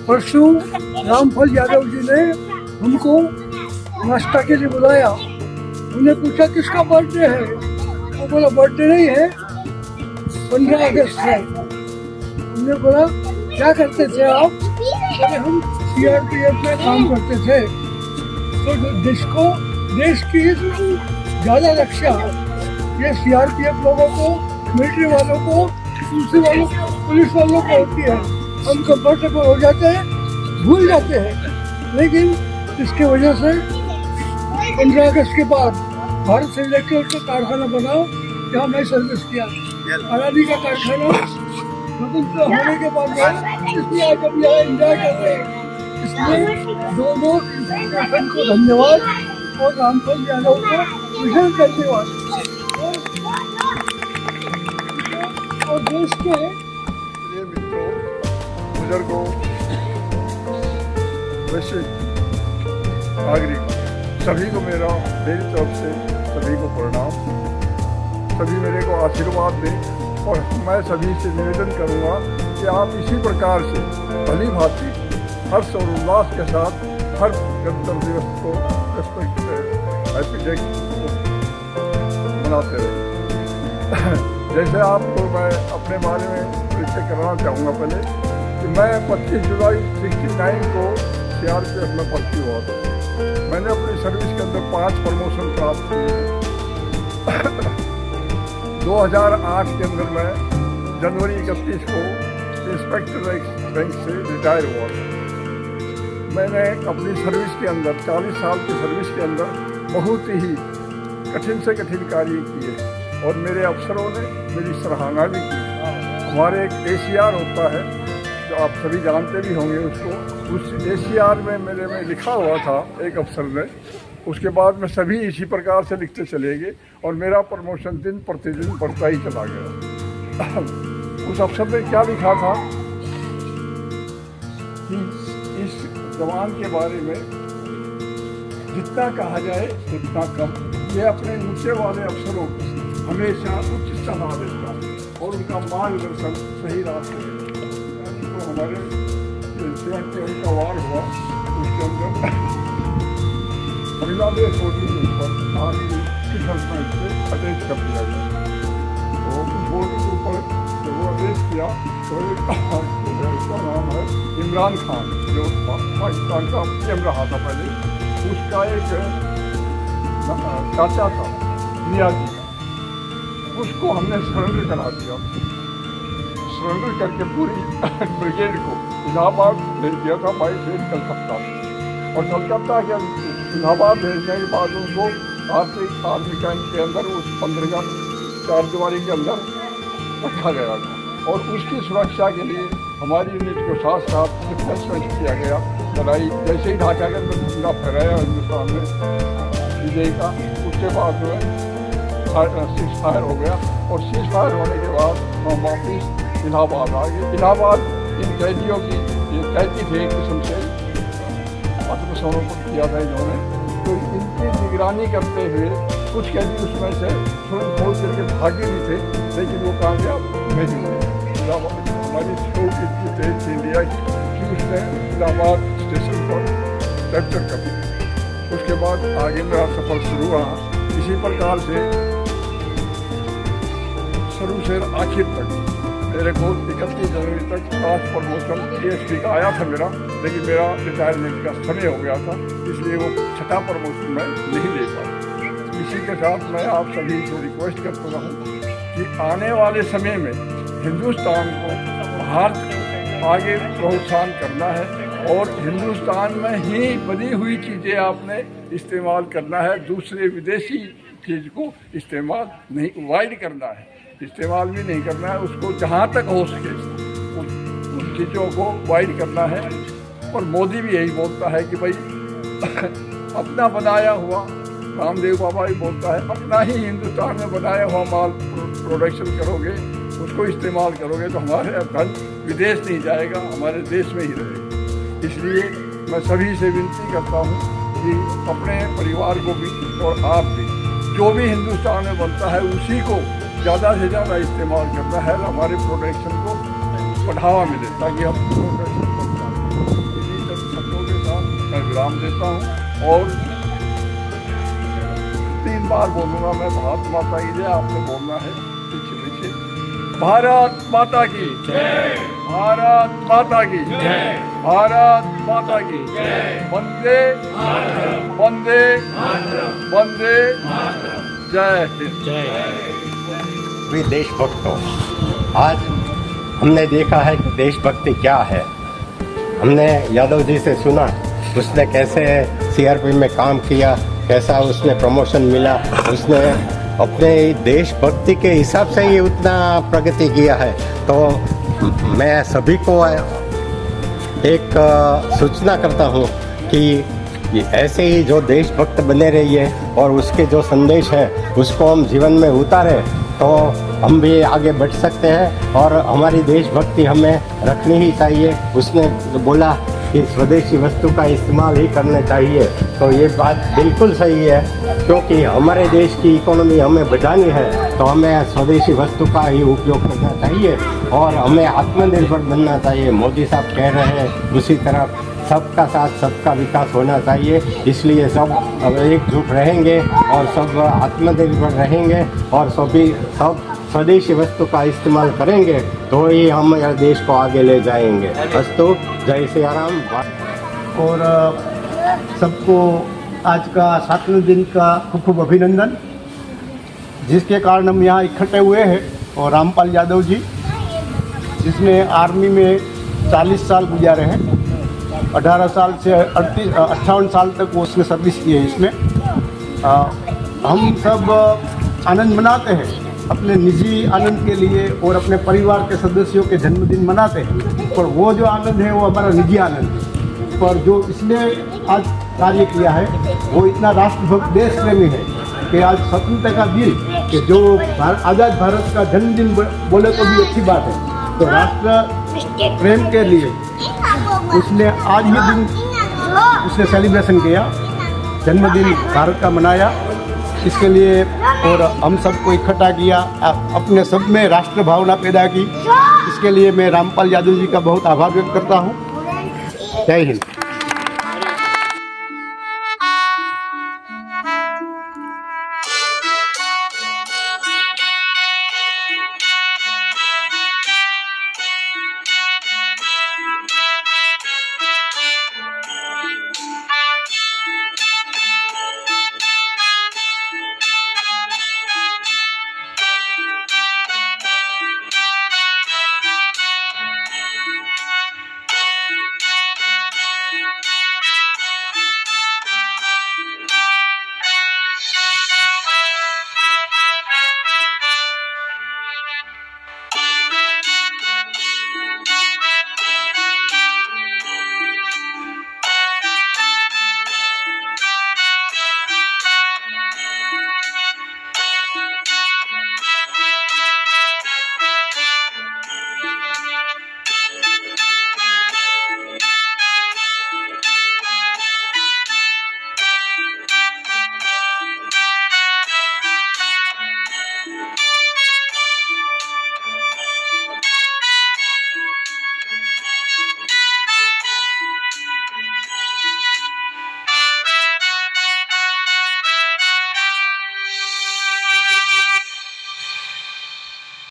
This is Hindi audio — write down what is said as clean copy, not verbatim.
परसों रामफल यादव जी ने हमको नाश्ता के लिए बुलाया। उन्हें पूछा किसका बर्थडे है, वो बोला बर्थडे नहीं है, 15 अगस्त है। हमने बोला क्या करते थे आप? बोले हम CRPF में काम करते थे। तो देश की ज़्यादा रक्षा ये CRPF लोगों को, मिलिट्री वालों को, पुलिस वालों को होती है। हम कंफर्टेबल हो जाते हैं, भूल जाते हैं। लेकिन इसके वजह से 15 अगस्त के बाद भारत से इलेक्ट्रिक का कारखाना बनाओ, जहाँ मैं सर्विस किया। अरादी का कारखाना स्वतंत्र होने के बाद इसलिए आज हम यहाँ एंजॉय कर रहे हैं। इसलिए दोनों इंस्टीट्यूशन को धन्यवाद और रामफल यादव को विशेष धन्यवाद। और देश के मित्रों, बुजुर्गों, वैश्विक नागरिक सभी को मेरी तरफ से सभी को प्रणाम। सभी मेरे को आशीर्वाद दें और मैं सभी से निवेदन करूंगा कि आप इसी प्रकार से भली भांति हर्ष और उल्लास के साथ हर गणतंत्र दिवस को हैप्पी डे मनाते रहें। जैसे आपको मैं अपने बारे में परिचय कराना चाहूँगा पहले कि मैं 25 जुलाई 69 को CRPF में भर्ती हुआ था। मैंने अपनी सर्विस के अंदर 5 प्रमोशन प्राप्त किए। 2008 के अंदर मैं जनवरी 31 को इंस्पेक्टर रैंक से रिटायर हुआ था। मैंने अपनी सर्विस के अंदर 40 साल की सर्विस के अंदर बहुत ही कठिन से कठिन कार्य किए और मेरे अफसरों ने मेरी सराहना भी की। हमारे एक ACR होता है जो आप सभी जानते भी होंगे उसको, उस ACR में मेरे में लिखा हुआ था एक अफसर ने। उसके बाद में सभी इसी प्रकार से लिखते चले गए और मेरा प्रमोशन दिन प्रतिदिन बढ़ता ही चला गया। उस अफसर ने क्या लिखा था कि इस जवान के बारे में जितना कहा जाए उतना कम। ये अपने ऊंचे वाले अफसरों को हमेशा उच्च सलाह देता है और उनका मार्गदर्शन सही रास्ते तो हमारे उनका वार हुआ उसके अंदर बांग्लादेश बोर्डिंग के ऊपर से अटैच कर दिया गया। तो उस बोर्डिंग के ऊपर जब वो अटैच किया तो उसका नाम है इमरान खान, जो पाकिस्तान का PM रहा था पहले। उसका एक चाचा था नियाजी का, उसको हमने सरेंडर करा दिया। सरेंडर करके पूरी ब्रिगेड को इलाहाबाद भेज दिया था बाई ट्रेन कलकत्ता। और कलकत्ता के इलाहाबाद भेजने के बाद उनको भारतीय आर्मी कैंप के अंदर उस 15 चारदीवारी के अंदर रखा गया था। और उसकी सुरक्षा के लिए हमारी यूनिट को साथ साथ रिप्लेसमेंट किया गया। लड़ाई जैसे ही ढाका के अंदर झंडा फहराया हिंदुस्तान में विजय का, उसके बाद में सीज फायर हो गया। और सीज फायर होने के बाद हम वापिस इलाहाबाद आ गए। इलाहाबाद इन कैदियों की ये कैदी थे एक किस्म से आत्मसमर्पण किया था इन्होंने। तो इनकी निगरानी करते हुए कुछ कैदी उसमें से खोल करके भागे भी थे, लेकिन वो कामयाब नहीं हुए। हमारी शोक इतनी तेज थी इंडिया की कि उसने इलाहाबाद स्टेशन पर कैप्चर कर दिया। उसके बाद आगे मेरा सफ़र शुरू रहा इसी प्रकार से शुरू से आखिर तक। मेरे को 31 जनवरी तक लास्ट प्रमोशन ASP का आया था मेरा, लेकिन मेरा रिटायरमेंट का समय हो गया था, इसलिए वो 6ठा प्रमोशन मैं नहीं ले पाया। इसी के साथ मैं आप सभी से रिक्वेस्ट करता हूँ कि आने वाले समय में हिंदुस्तान को, भारत को आगे प्रोत्साहन करना है और हिंदुस्तान में ही बनी हुई चीज़ें आपने इस्तेमाल करना है। दूसरे विदेशी चीज़ को इस्तेमाल नहीं, अवॉइड करना है, इस्तेमाल भी नहीं करना है। उसको जहाँ तक हो सके उन चीज़ों को अवॉइड करना है। और मोदी भी यही बोलता है कि भाई अपना बनाया हुआ, रामदेव बाबा भी बोलता है अपना ही हिंदुस्तान में बनाया हुआ माल प्रोडक्शन करोगे, उसको इस्तेमाल करोगे तो हमारे धन विदेश नहीं जाएगा, हमारे देश में ही रहेगा। इसलिए मैं सभी से विनती करता हूँ कि अपने परिवार को भी और आप भी जो भी हिंदुस्तान में बनता है उसी को ज़्यादा से ज़्यादा इस्तेमाल करना है, हमारे प्रोडक्शन को बढ़ावा मिले ताकि हम प्रोडक्शन बढ़ जाए। मैं विराम देता हूँ और 3 बार बोलूँगा मैं, भारत माता की जय। आपने बोलना है पीछे पीछे, भारत माता की जय, भारत माता की जय, भारत माता की जय, वंदे वंदे वंदे जय हिंद। वे देशभक्तों, आज हमने देखा है कि देशभक्ति क्या है। हमने यादव जी से सुना उसने कैसे सीआरपी में काम किया, कैसा उसने प्रमोशन मिला, उसने अपने देशभक्ति के हिसाब से ही उतना प्रगति किया है। तो मैं सभी को एक सूचना करता हूँ कि ऐसे ही जो देशभक्त बने रहिए और उसके जो संदेश है उसको हम जीवन में उतारें तो हम भी आगे बढ़ सकते हैं और हमारी देशभक्ति हमें रखनी ही चाहिए। उसने जो बोला कि स्वदेशी वस्तु का इस्तेमाल ही करना चाहिए, तो ये बात बिल्कुल सही है, क्योंकि हमारे देश की इकोनॉमी हमें बढ़ानी है तो हमें स्वदेशी वस्तु का ही उपयोग करना चाहिए और हमें आत्मनिर्भर बनना चाहिए। मोदी साहब कह रहे हैं उसी तरह सबका साथ सबका विकास होना चाहिए, इसलिए सब एकजुट रहेंगे और सब आत्मनिर्भर रहेंगे और सब स्वदेशी वस्तु का इस्तेमाल करेंगे तो ही हम देश को आगे ले जाएंगे। अस्तु, जय सिया राम। और सबको आज का 7वें दिन का खूब खूब अभिनंदन, जिसके कारण हम यहाँ इकट्ठे हुए हैं। और रामपाल यादव जी जिसने आर्मी में 40 साल गुजारे हैं, 18 साल से 58 साल तक वो उसने सर्विस की है। इसमें हम सब आनंद मनाते हैं, अपने निजी आनंद के लिए और अपने परिवार के सदस्यों के जन्मदिन मनाते हैं, पर वो जो आनंद है वो हमारा निजी आनंद है। पर जो इसने आज कार्य किया है वो इतना राष्ट्रभक्त देश प्रेमी है कि आज स्वतंत्रता का दिन कि जो आज़ाद भारत का जन्मदिन बोले तो भी अच्छी बात है, तो राष्ट्र प्रेम के लिए उसने आज ही दिन उसने सेलिब्रेशन किया, जन्मदिन भारत का मनाया। इसके लिए और हम सबको इकट्ठा किया, अपने सब में राष्ट्र भावना पैदा की। इसके लिए मैं रामपाल यादव जी का बहुत आभार व्यक्त करता हूँ। जय हिंद।